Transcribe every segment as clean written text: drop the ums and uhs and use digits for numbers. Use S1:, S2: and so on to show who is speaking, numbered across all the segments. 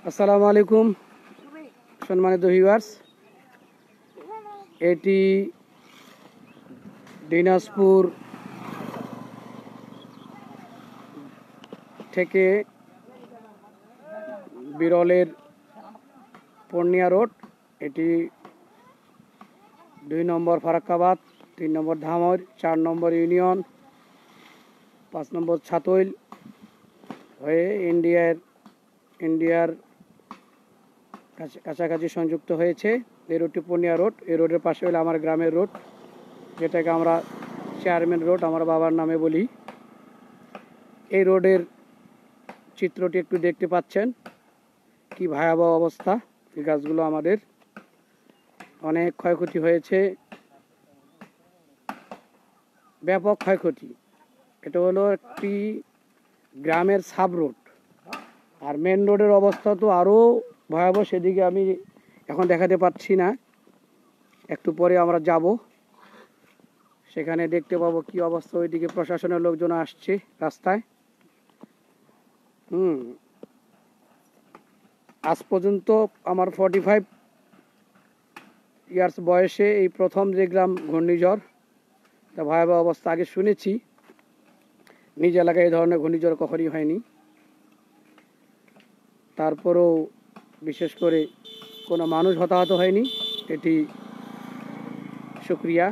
S1: আসসালামু আলাইকুম সম্মানিত ভিউয়ার্স, এটি দিনাজপুর থেকে বিরলের পূর্ণিয়া রোড। এটি 2 নম্বর ফারাক্কাবাদ, 3 নম্বর ধামর, 4 নম্বর ইউনিয়ন, 5 নম্বর ছাতইল হয়ে ইন্ডিয়ার কাছাকাছি সংযুক্ত হয়েছে। এই রোডটি পূর্ণিয়া রোড। এই রোডের পাশে হলো আমার গ্রামের রোড, যেটাকে আমরা চেয়ারম্যান রোড আমার বাবার নামে বলি। এই রোডের চিত্রটি একটু দেখতে পাচ্ছেন, কি ভয়াবহ অবস্থা। এই গাছগুলো আমাদের অনেক ক্ষয়ক্ষতি হয়েছে, ব্যাপক ক্ষয়ক্ষতি। এটা হলো একটি গ্রামের সাব রোড, আর মেন রোডের অবস্থা তো আরও ভয়াবহ। সেদিকে আমি এখন দেখাতে পাচ্ছি না, একটু পরে আমরা যাব, সেখানে দেখতে পাবো কি অবস্থা। ওইদিকে প্রশাসনের লোকজন আসছে রাস্তায়। আজ পর্যন্ত আমার 45 ইয়ার্স বয়সে এই প্রথম দেখলাম ঘূর্ণিঝড়। তা ভয়াবহ অবস্থা। আগে শুনেছি, নিজ এলাকায় এই ধরনের ঘূর্ণিঝড় কখনই হয়নি। তারপরেও বিশেষ করে কোনো মানুষ হতাহত হয়নি, এটি শুকরিয়া।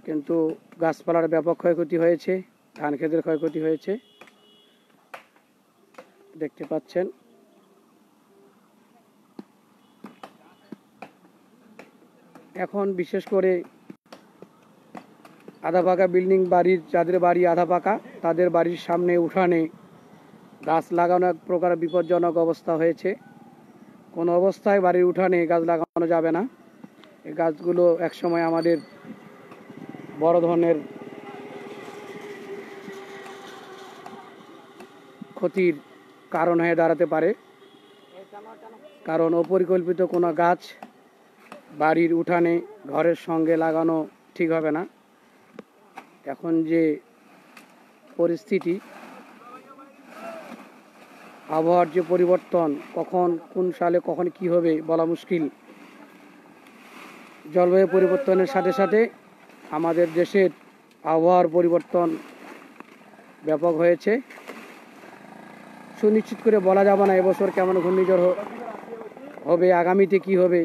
S1: কিন্তু গাছপালার ব্যাপক ক্ষয়ক্ষতি হয়েছে, ধান ক্ষেতের ক্ষয়ক্ষতি হয়েছে, দেখতে পাচ্ছেন। এখন বিশেষ করে আধা পাকা বিল্ডিং বাড়ির, যাদের বাড়ি আধা পাকা, তাদের বাড়ির সামনে উঠানে গাছ লাগানো এক প্রকার বিপজ্জনক অবস্থা হয়েছে। কোনো অবস্থায় বাড়ির উঠানে গাছ লাগানো যাবে না। এই গাছগুলো একসময় আমাদের বড় ধরনের ক্ষতির কারণ হয়ে দাঁড়াতে পারে, কারণ অপরিকল্পিত কোনো গাছ বাড়ির উঠানে ঘরের সঙ্গে লাগানো ঠিক হবে না। এখন যে পরিস্থিতি, আবহাওয়ার যে পরিবর্তন, কখন কোন সালে কখন কি হবে বলা মুশকিল। জলবায়ু পরিবর্তনের সাথে সাথে আমাদের দেশের আবহাওয়ার পরিবর্তন ব্যাপক হয়েছে। সুনিশ্চিত করে বলা যাবে না এবছর কেমন ঘূর্ণিঝড় হবে, আগামীতে কি হবে,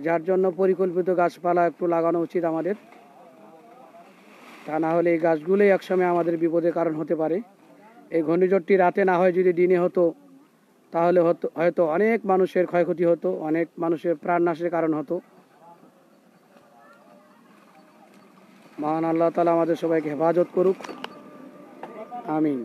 S1: যার জন্য পরিকল্পিত গাছপালা একটু লাগানো উচিত আমাদের। তা না হলে এই গাছগুলোই একসময় আমাদের বিপদের কারণ হতে পারে। এই ঘূর্ণিঝড়টি রাতে না হয় যদি দিনে হতো, তাহলে হয়তো অনেক মানুষের ক্ষয়ক্ষতি হতো, অনেক মানুষের প্রাণনাশের কারণ হতো। মহান আল্লাহ তাআলা আমাদের সবাইকে হেফাজত করুক, আমিন।